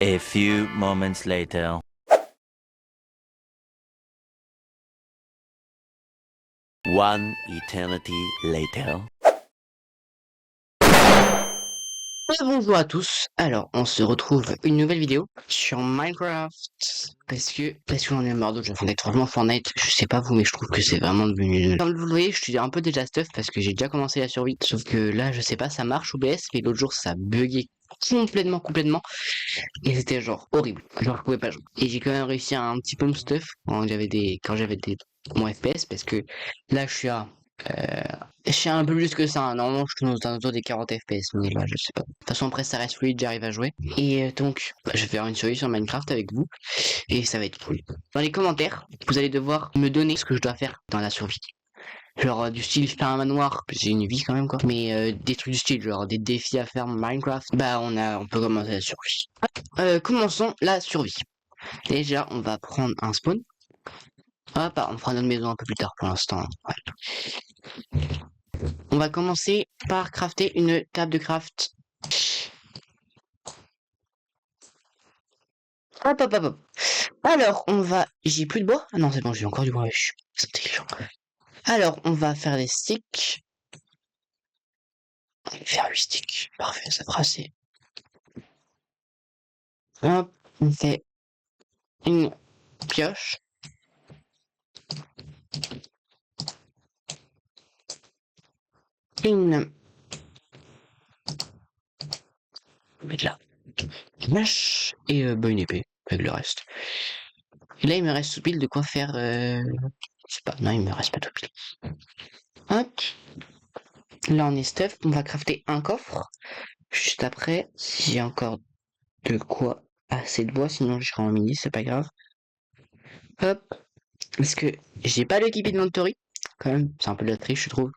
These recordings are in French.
A few moments later. One eternity later. Bonjour à tous, alors on se retrouve une nouvelle vidéo sur Minecraft parce que j'en ai marre d'autres jeux Fortnite. Franchement Fortnite, je sais pas vous mais je trouve que c'est vraiment devenu... Comme vous le voyez, je suis un peu déjà stuff parce que j'ai déjà commencé la survie, sauf que là je sais pas, ça marche OBS, mais l'autre jour ça buguait complètement et c'était genre horrible, genre je pouvais pas jouer. Et j'ai quand même réussi un petit peu de stuff quand j'avais des mon FPS parce que là je suis un peu plus que ça, hein. Normalement je tourne aux alentours des 40 FPS, mais là je sais pas. De toute façon après ça reste fluide, j'arrive à jouer. Et donc je vais faire une survie sur Minecraft avec vous, et ça va être cool. Dans les commentaires, vous allez devoir me donner ce que je dois faire dans la survie. Genre du style faire un manoir, j'ai une vie quand même quoi. Mais des trucs du style, genre des défis à faire Minecraft, bah on peut commencer la survie. Commençons la survie. Déjà on va prendre un spawn. Hop, on fera notre maison un peu plus tard pour l'instant. Ouais. On va commencer par crafter une table de craft. Hop. Alors, on va... J'ai plus de bois? Ah non, c'est bon, j'ai encore du bois. Je suis intelligent. Alors, on va faire des sticks. On va faire 8 sticks. Parfait, ça fera assez. Hop, on fait une pioche. Une... On va mettre là. Une hache et une épée avec le reste. Et là, il me reste tout pile de quoi faire... Je sais pas, non, il me reste pas tout pile. Hop. Là, on est stuff. On va crafter un coffre. Juste après, si j'ai encore de quoi assez de bois, sinon je serai en mini, c'est pas grave. Hop. Parce que j'ai pas l'équipe inventory. Quand même, c'est un peu de la triche, je trouve.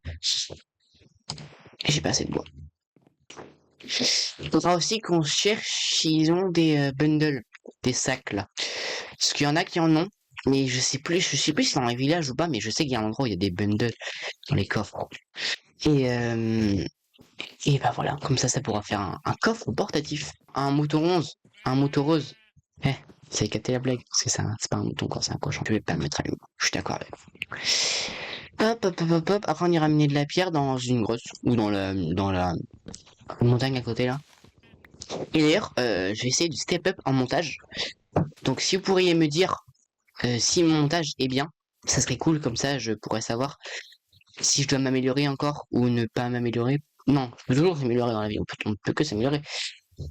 Et j'ai pas assez de bois. Il faudra aussi qu'on cherche s'ils ont des bundles, des sacs là. Parce qu'il y en a qui en ont, mais je sais plus si c'est dans les villages ou pas, mais je sais qu'il y a un endroit où il y a des bundles dans les coffres. Et bah voilà, comme ça pourra faire un coffre portatif. Un mouton rose. Un mouton rose. Eh, vous avez capté la blague, parce que c'est pas un mouton quand c'est un cochon. Je vais pas me mettre à l'humour. Je suis d'accord avec vous. Hop. Après, on ira ramener de la pierre dans une grotte, ou dans la montagne à côté là. Et d'ailleurs, je vais essayer de step up en montage. Donc, si vous pourriez me dire si mon montage est bien, ça serait cool, comme ça je pourrais savoir si je dois m'améliorer encore ou ne pas m'améliorer. Non, je peux toujours s'améliorer dans la vie, on peut que s'améliorer.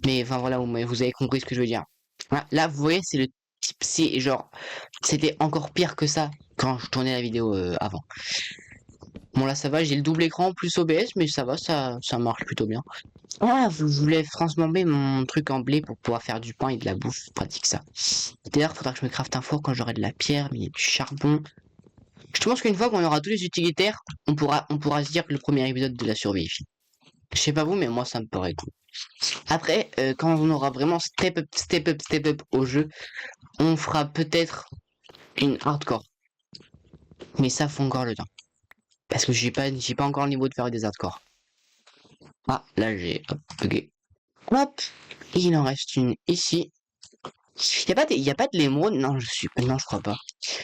Mais enfin voilà, vous avez compris ce que je veux dire. Voilà, là, vous voyez, c'est le type, c'est genre, c'était encore pire que ça quand je tournais la vidéo avant. Bon là ça va, j'ai le double écran plus OBS, mais ça va, ça marche plutôt bien. Ah, vous voulez transformer mon truc en blé pour pouvoir faire du pain et de la bouffe, pratique ça. D'ailleurs, faudra que je me crafte un four quand j'aurai de la pierre, mais il y a du charbon. Je pense qu'une fois qu'on aura tous les utilitaires, on pourra se dire que le premier épisode de la survie. Je sais pas vous, mais moi ça me paraît cool. Après, quand on aura vraiment step up au jeu, on fera peut-être une hardcore. Mais ça faut encore le temps. Parce que j'ai pas encore le niveau de faire des hardcore. Ah, là j'ai bugué. Hop, il en reste une ici. Y a pas de l'émeraude? Non, non, je crois pas.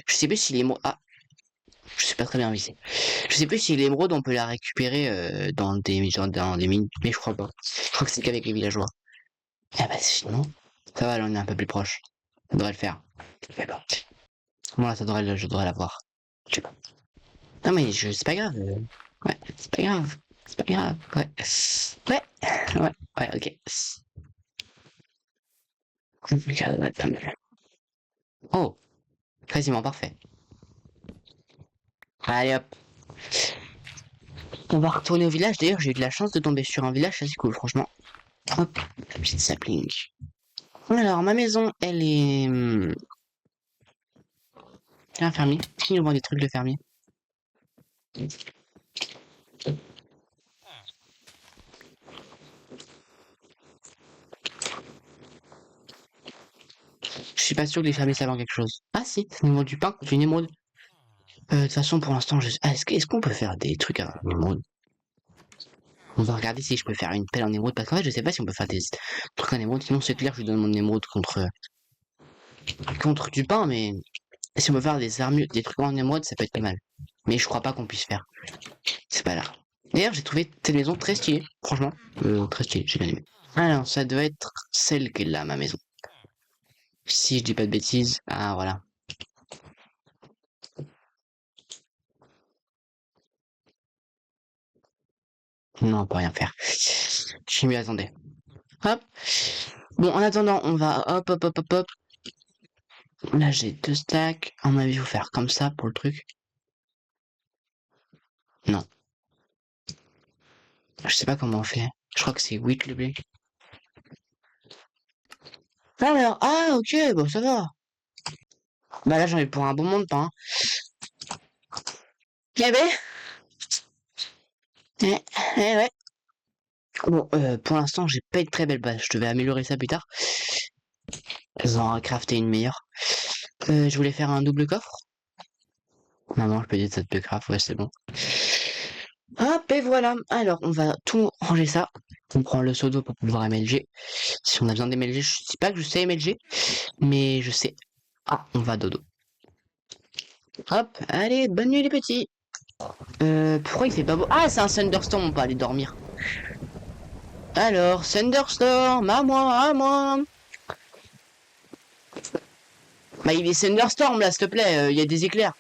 Je sais plus si l'émeraude... Ah, je sais pas très bien visé. Je sais plus si l'émeraude on peut la récupérer dans des mines, mais je crois pas. Je crois que c'est qu'avec les villageois. Ah bah sinon, ça va, là on est un peu plus proche. Ça devrait le faire. Mais bon. Bon là, je devrais l'avoir. Je sais pas. Non mais c'est pas grave. Ouais, c'est pas grave. C'est pas grave. Ouais, ok. Oh, quasiment parfait. Allez hop. On va retourner au village. D'ailleurs, j'ai eu de la chance de tomber sur un village assez cool, franchement. Hop, la petite sapling. Alors, ma maison, elle est... un fermier. Qui nous vend des trucs, le fermier? Je suis pas sûr que les fermiers savent quelque chose. Ah si, ça nous vend du pain, du émeraude. De toute façon, pour l'instant, est-ce qu'on peut faire des trucs à l'émeraude? On va regarder si je peux faire une pelle en émeraude, parce qu'en fait, je sais pas si on peut faire des trucs en émeraude. Sinon, c'est clair, je lui donne mon émeraude contre du pain, mais si on peut faire des armures, des trucs en émeraude, ça peut être pas mal. Mais je crois pas qu'on puisse faire. C'est pas là. D'ailleurs, j'ai trouvé cette maison très stylée, franchement. Très stylée, j'ai bien aimé. Alors, ça doit être celle qui est là, ma maison. Si je dis pas de bêtises. Ah, voilà. Non, on peut rien faire. Je m'y attendais. Hop. Bon, en attendant, on va hop, hop, hop, hop, hop. Là, j'ai 2 stacks. À mon avis, faut faire comme ça pour le truc. Non. Je sais pas comment on fait. Je crois que c'est 8 le blé. Alors, ah, ok, bon, ça va. Bah là, j'en ai pour un bon moment de pain. Eh ben, ouais. Bon, pour l'instant, j'ai pas une très belle base. Je devais améliorer ça plus tard. En crafter une meilleure. Je voulais faire un double coffre. Maman, je peux dire ça de craft, ouais, c'est bon. Hop, et voilà. Alors, on va tout ranger ça. On prend le seau d'eau pour pouvoir MLG. Si on a besoin d'MLG, je sais pas que je sais MLG, mais je sais. Ah, on va dodo. Hop, allez, bonne nuit les petits. Pourquoi il fait pas beau? Ah, c'est un thunderstorm, on peut aller dormir. Alors, thunderstorm, à moi, à moi. Bah, il est thunderstorm là, s'il te plaît, il y a des éclairs.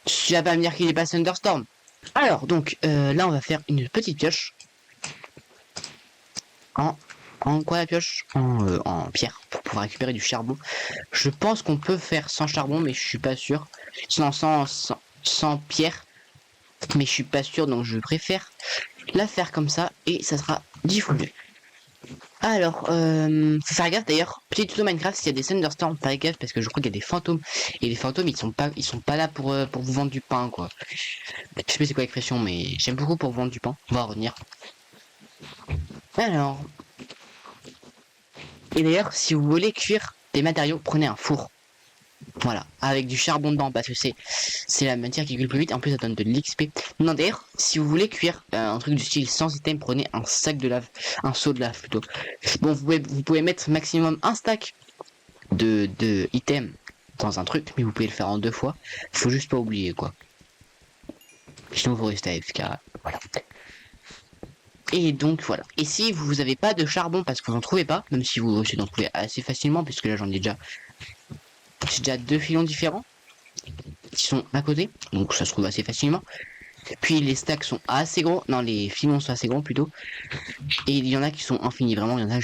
Tu vas pas me dire qu'il est pas thunderstorm. Alors, donc, là, on va faire une petite pioche. En quoi la pioche? En pierre, pour pouvoir récupérer du charbon. Je pense qu'on peut faire sans charbon, mais je suis pas sûr. Sinon, sans pierre. Mais je suis pas sûr, donc je préfère la faire comme ça, et ça sera 10 fois mieux. Alors, faut faire gaffe d'ailleurs, petit tuto Minecraft, s'il y a des thunderstorms, faire gaffe parce que je crois qu'il y a des fantômes. Et les fantômes, ils sont pas là pour vous vendre du pain, quoi. Je sais pas c'est quoi l'expression, mais j'aime beaucoup pour vous vendre du pain. On va revenir. Alors. Et d'ailleurs, si vous voulez cuire des matériaux, prenez un four. Voilà, avec du charbon dedans, parce que c'est la matière qui cuit le plus vite. En plus, ça donne de l'XP. Non, d'ailleurs, si vous voulez cuire un truc du style sans item, prenez un sac de lave, un seau de lave plutôt. Bon, vous pouvez mettre maximum un stack de items dans un truc, mais vous pouvez le faire en 2 fois. Faut juste pas oublier, quoi. Sinon, vous restez AFK. Voilà. Et donc voilà. Et si vous avez pas de charbon parce que vous n'en trouvez pas, même si vous essayez d'en trouver assez facilement, puisque là j'en ai déjà. J'ai déjà 2 filons différents qui sont à côté, donc ça se trouve assez facilement. Puis les stacks sont assez gros, non les filons sont assez gros plutôt. Et il y en a qui sont infinis, vraiment il y en a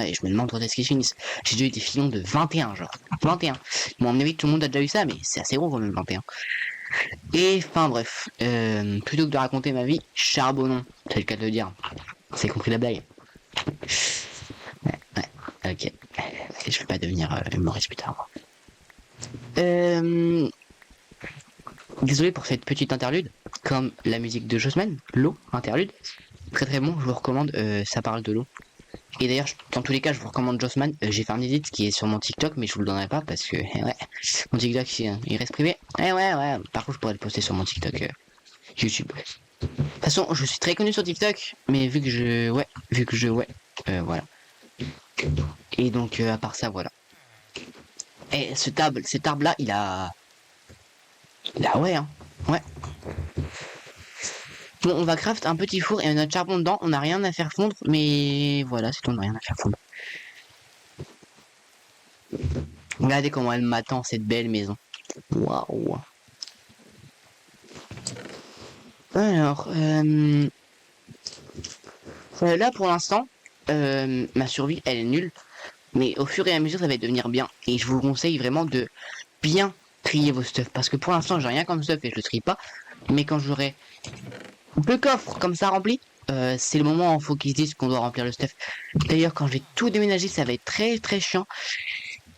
et je me demande quand est-ce qu'ils finissent. J'ai déjà eu des filons de 21 genre. 21. Bon à mon avis tout le monde a déjà eu ça, mais c'est assez gros quand même 21. Et enfin bref, plutôt que de raconter ma vie, charbonnons, c'est le cas de le dire. C'est compris la blague. Ouais, ok. Je vais pas devenir humoriste plus tard. Désolé pour cette petite interlude, comme la musique de Jossman, l'eau, interlude. Très très bon, je vous recommande, ça parle de l'eau. Et d'ailleurs, dans tous les cas, je vous recommande Jossman. J'ai fait un edit qui est sur mon TikTok, mais je vous le donnerai pas parce que, ouais, mon TikTok il reste privé. Ouais. Par contre, je pourrais le poster sur mon TikTok YouTube. De toute façon, je suis très connu sur TikTok, mais vu que voilà. Et donc, à part ça, voilà. Et cet arbre-là, il a, ouais, hein, ouais. Bon, on va craft un petit four et notre charbon dedans. On n'a rien à faire fondre, mais voilà, c'est tout, on n'a rien à faire fondre. Regardez comment elle m'attend, cette belle maison. Waouh. Alors, là pour l'instant, ma survie, elle est nulle. Mais au fur et à mesure, ça va devenir bien. Et je vous conseille vraiment de bien trier vos stuff. Parce que pour l'instant, j'ai rien comme stuff et je le trie pas. Mais quand j'aurai 2 coffres comme ça remplis, c'est le moment où il faut qu'ils se disent qu'on doit remplir le stuff. D'ailleurs, quand j'ai tout déménagé, ça va être très très chiant.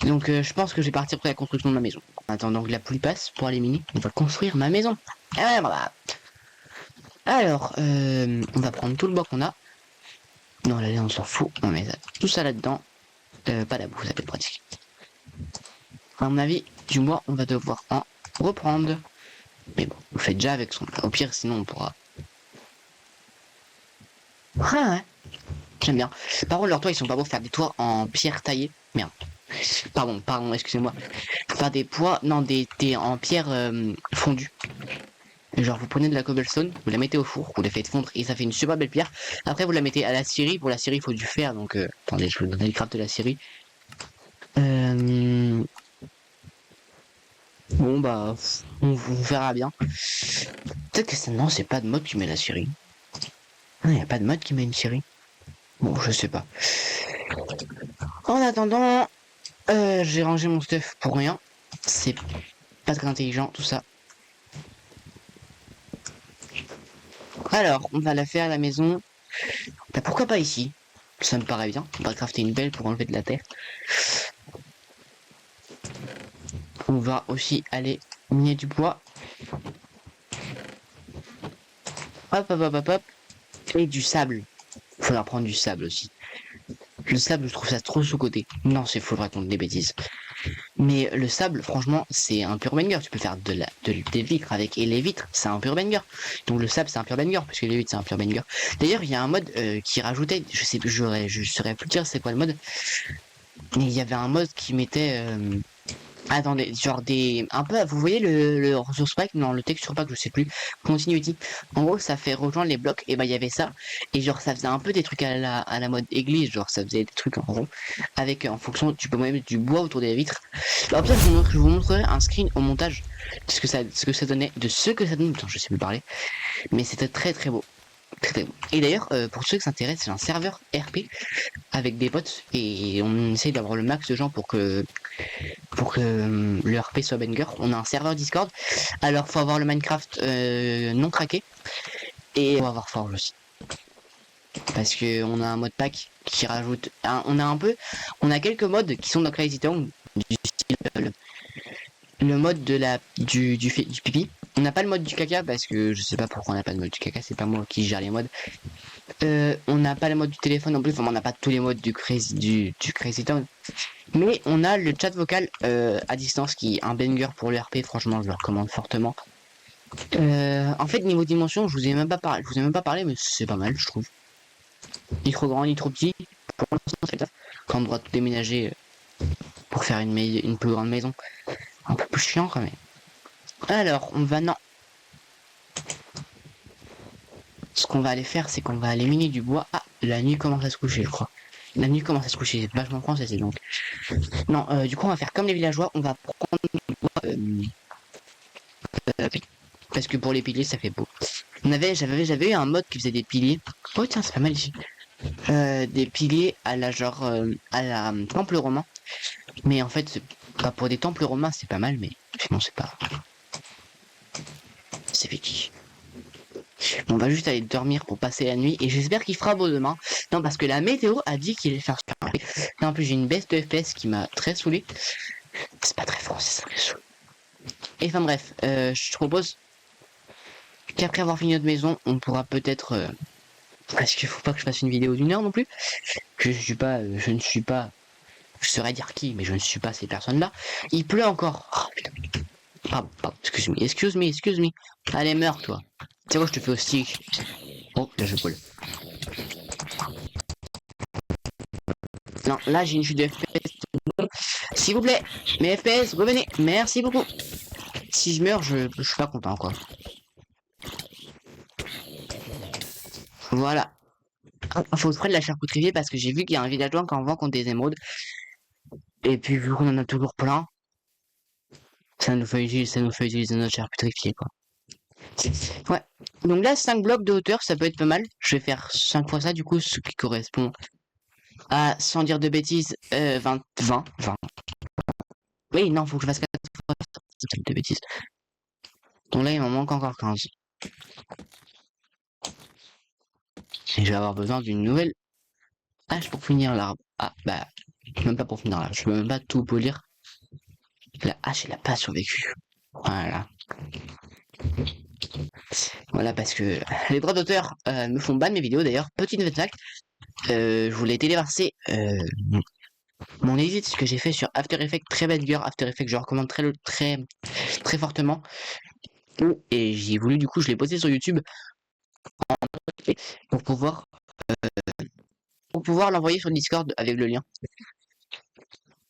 Donc je pense que je vais partir pour la construction de ma maison. En attendant que la pluie passe pour aller miner, on va construire ma maison. Voilà. Alors, on va prendre tout le bois qu'on a. Non, là, on s'en fout. On met tout ça là-dedans. Pas la boue, ça peut être pratique. À mon avis, du bois, on va devoir en reprendre. Mais bon, on fait déjà avec son... Au pire, sinon on pourra... Ah ouais, j'aime bien. Par contre, leurs toits, ils sont pas beaux. Faire des toits en pierre taillée. Merde. Pardon, excusez-moi. Faire des poids, non, des en pierre fondue. Genre, vous prenez de la cobblestone, vous la mettez au four, vous la faites fondre et ça fait une super belle pierre. Après, vous la mettez à la scierie. Pour la scierie, il faut du fer. Donc, attendez, je vais vous donner le craft de la scierie. Bon, bah, on verra bien. Peut-être que ça, non, c'est pas de mode qui met la scierie. Non, y a pas de mode qui met une scierie. Bon, je sais pas. En attendant, j'ai rangé mon stuff pour rien. C'est pas très intelligent tout ça. Alors, on va la faire à la maison. Bah, pourquoi pas ici? Ça me paraît bien. On va crafter une belle pour enlever de la terre. On va aussi aller miner du bois. Hop, hop, hop, hop, hop. Et du sable. Faudra prendre du sable aussi. Le sable, je trouve ça trop sous-côté. Non, c'est faux, je raconte des bêtises. Mais le sable, franchement, c'est un pur banger. Tu peux faire des vitres avec. Et les vitres, c'est un pur banger. Donc le sable, c'est un pur banger, puisque les vitres, c'est un pur banger. D'ailleurs, il y a un mode qui rajoutait. Je sais plus, je saurais plus dire c'est quoi le mode. Mais il y avait un mode qui mettait. Attendez, genre des. Un peu. Vous voyez le resource pack? Non, le texture pack, je sais plus. Continuity. En gros, ça fait rejoindre les blocs. Et bah, il y avait ça. Et genre, ça faisait un peu des trucs à la mode église. Genre, ça faisait des trucs en rond. Avec, en fonction, tu peux même mettre du bois autour des vitres. Alors, peut-être je vous montrerai un screen au montage. De ce que ça donnait. De ce que ça donne. Putain, je sais plus parler. Mais c'était très très beau. Très, très beau. Et d'ailleurs, pour ceux qui s'intéressent, c'est un serveur RP avec des potes. Et on essaye d'avoir le max de gens pour que le RP soit banger. On a un serveur Discord. Alors faut avoir le Minecraft non craqué et faut avoir Forge aussi. Parce que on a un mode pack qui rajoute. On a quelques modes qui sont dans Crazy Town du style le mode de du pipi. On n'a pas le mode du caca parce que je sais pas pourquoi on n'a pas de mode du caca. C'est pas moi qui gère les modes. On n'a pas le mode du téléphone non plus. Enfin, on n'a pas tous les modes du Crazy Town. Mais on a le chat vocal à distance qui est un banger pour le RP, franchement je le recommande fortement. En fait niveau dimension je vous ai même pas parlé mais c'est pas mal je trouve. Ni trop grand ni trop petit. Pour l'instant c'est ça. Quand on doit tout déménager pour faire une plus grande maison. Un peu plus chiant quand même. Alors on va non. Ce qu'on va aller faire c'est qu'on va aller miner du bois. Ah la nuit commence à se coucher je crois. La nuit commence à se coucher, c'est vachement français c'est donc. Non du coup on va faire comme les villageois, on va prendre du bois parce que pour les piliers ça fait beau. J'avais eu un mode qui faisait des piliers. Oh tiens c'est pas mal ici. Des piliers à la genre à la temple romain. Mais en fait pas pour des temples romains c'est pas mal mais sinon c'est pas. C'est petit. On va juste aller dormir pour passer la nuit et j'espère qu'il fera beau demain. Non parce que la météo a dit qu'il allait faire super. Et en plus j'ai une baisse de FPS qui m'a très saoulé. C'est pas très fort, c'est très saoul. Et enfin bref, je te propose qu'après avoir fini notre maison, on pourra peut-être parce qu'il faut pas que je fasse une vidéo d'une heure non plus. Je ne suis pas, je saurais dire qui, mais je ne suis pas ces personnes-là. Il pleut encore. Oh, putain. Pardon, excuse me. Allez, meurs, toi. C'est quoi, je te fais au stick. Oh, là, je brûle. Non, là, j'ai une chute de FPS. S'il vous plaît, mes FPS, revenez. Merci beaucoup. Si je meurs, je suis pas content, quoi. Voilà. Faut se prendre la charcuterie parce que j'ai vu qu'il y a un villageois qui en vend contre des émeraudes. Et puis vu qu'on en a toujours plein, ça nous fait utiliser notre charcuterie quoi. Ouais. Donc là 5 blocs de hauteur, ça peut être pas mal. Je vais faire 5 fois ça du coup, ce qui correspond à, sans dire de bêtises, 20. Oui, non, faut que je fasse 4 fois de bêtises. Donc là il m'en manque encore 15. Et je vais avoir besoin d'une nouvelle hache pour finir l'arbre. Ah bah, même pas pour finir l'arbre, je peux même pas tout polir. La hache elle a pas survécu. Voilà. Voilà parce que les droits d'auteur me font ban mes vidéos d'ailleurs. Petite fact, je voulais téléverser mon edit ce que j'ai fait sur After Effects, très banger After Effects, je recommande très fortement. Et j'ai voulu du coup je l'ai posté sur YouTube pour pouvoir pour pouvoir l'envoyer sur Discord avec le lien.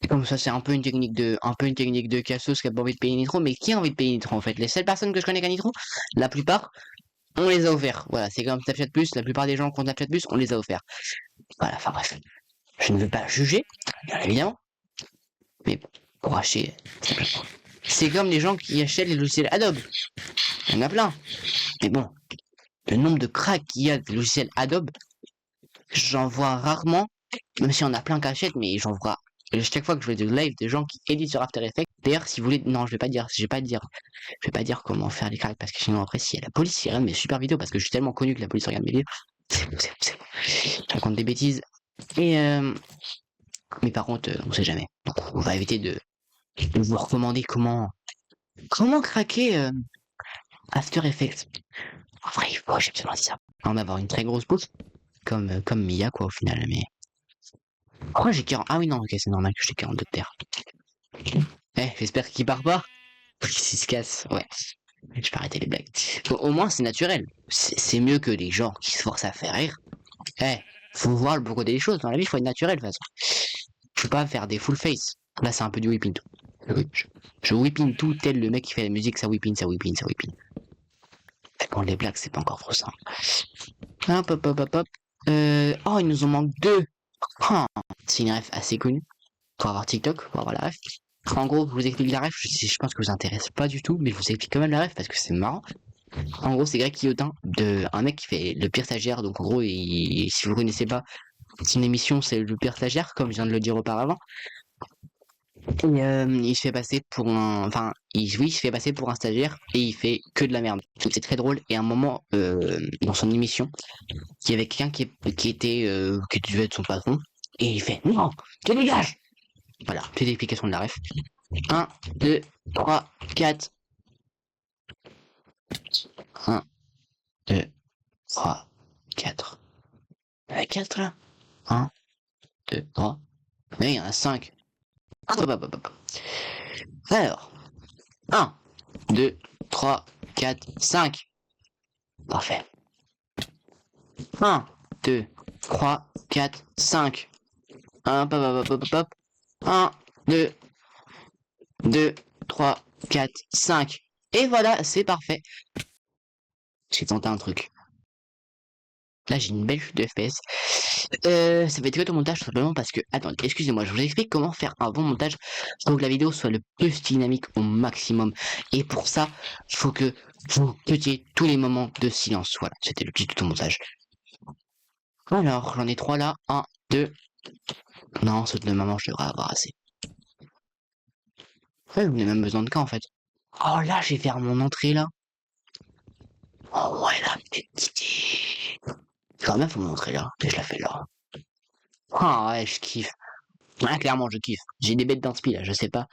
Comme ça, c'est un peu une technique de cassos qui a pas envie de payer Nitro, mais qui a envie de payer Nitro en fait? Les seules personnes que je connais qui a Nitro, la plupart, on les a offerts. Voilà, c'est comme Snapchat Plus, la plupart des gens qui ont Snapchat Plus, on les a offerts. Voilà, enfin bref. Je ne veux pas juger, bien évidemment. Mais pour acheter, c'est comme les gens qui achètent les logiciels Adobe. Il y en a plein. Mais bon, le nombre de cracks qu'il y a des logiciels Adobe, j'en vois rarement, même si on a plein qui achètent, mais j'en vois chaque fois que je fais des live des gens qui éditent sur After Effects. D'ailleurs, si vous voulez, non, je vais pas dire comment faire les cracks parce que sinon après, si la police regarde mes super vidéos, parce que je suis tellement connu que la police regarde mes vidéos, je raconte des bêtises. Et mais par contre, on sait jamais. Donc, on va éviter de vous recommander comment craquer After Effects. En vrai, il faut absolument ça. On va avoir une très grosse pause, comme Mia quoi au final, mais. Pourquoi j'ai 40... Ah oui non, ok, c'est normal que j'ai 42 de terre. Eh, j'espère qu'il part pas. S'il se casse, ouais. Je vais arrêter les blagues. Au moins c'est naturel. C'est mieux que les gens qui se forcent à faire rire. Eh, faut voir le bon côté des choses. Dans la vie, il faut être naturel de toute façon. Faut pas faire des full face. Là, c'est un peu du whipping tout. Je whipping tout tel le mec qui fait la musique, ça whipping. Quand les blagues, c'est pas encore trop simple. Hop, hop, hop, hop, hop. Oh, il nous en manque deux. Oh, c'est une ref assez connue. Pour avoir TikTok, pour avoir la ref. En gros, je vous explique la ref. Je pense que vous intéresse pas du tout, mais je vous explique quand même la ref parce que c'est marrant. En gros, c'est Greg Quillotin, un mec qui fait le pire stagiaire. Donc en gros, si vous connaissez pas, son émission c'est le pire stagiaire, comme je viens de le dire auparavant. Et il se fait passer pour un, enfin, il se fait passer pour un stagiaire et il fait que de la merde. C'est très drôle. Et à un moment, dans son émission, il y avait quelqu'un qui devait être son patron et il fait non, tu dégages. Voilà, petite explication de la ref. 1, 2, 3, 4. 1, 2, 3, 4. Il y en a 4 là. 1, 2, 3. Mais il y en a 5. Alors, 1, 2, 3, 4, 5. Parfait. 1, 2, 3, 4, 5. 1, 2, 2, 3, 4, 5. Et voilà, c'est parfait. J'ai tenté un truc. Là, j'ai une belle chute de FPS. Ça va être que au montage, tout simplement parce que... Attendez, excusez-moi, je vous explique comment faire un bon montage pour que la vidéo soit le plus dynamique au maximum. Et pour ça, il faut que vous cutiez tous les moments de silence. Voilà, c'était le petit montage. Alors, j'en ai 3 là. 1, 2... Non, ceux de maman, je devrais avoir assez. Ouais, vous n'avez même besoin de cas, en fait. Oh, là, je vais faire mon entrée, là. Oh, ouais, la petite idée. Quand même, faut me montrer là. Et je la fais là. Ah ouais, je kiffe. Ouais, clairement, je kiffe. J'ai des bêtes d'inspi là, je sais pas.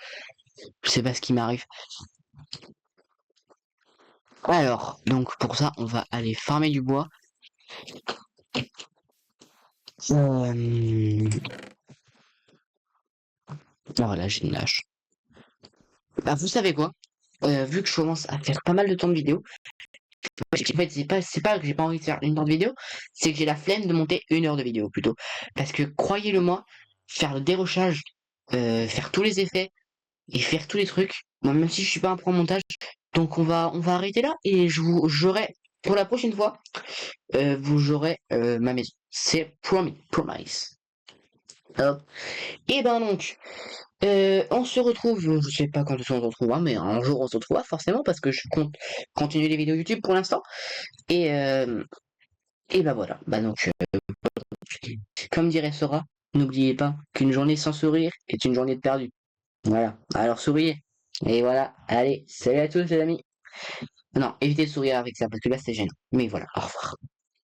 Je sais pas ce qui m'arrive. Alors, donc pour ça, on va aller farmer du bois. Voilà, j'ai une lâche. Bah, vous savez quoi? Vu que je commence à faire pas mal de temps de vidéo, en fait, c'est pas que j'ai pas envie de faire une heure de vidéo, c'est que j'ai la flemme de monter 1 heure de vidéo plutôt. Parce que croyez-le moi, faire le dérochage, faire tous les effets et faire tous les trucs, moi, même si je suis pas un pro en montage, donc on va arrêter là et j'aurai pour la prochaine fois, vous aurez ma maison. C'est promise. Hop. Et ben donc, on se retrouve, je sais pas quand on se retrouvera, mais un jour on se retrouvera forcément parce que je compte continuer les vidéos YouTube pour l'instant. Et ben voilà. Bah donc, comme dirait Sora, n'oubliez pas qu'une journée sans sourire est une journée de perdu. Voilà. Alors souriez. Et voilà. Allez, salut à tous les amis. Non, évitez de sourire avec ça parce que là c'est gênant. Mais voilà, au revoir.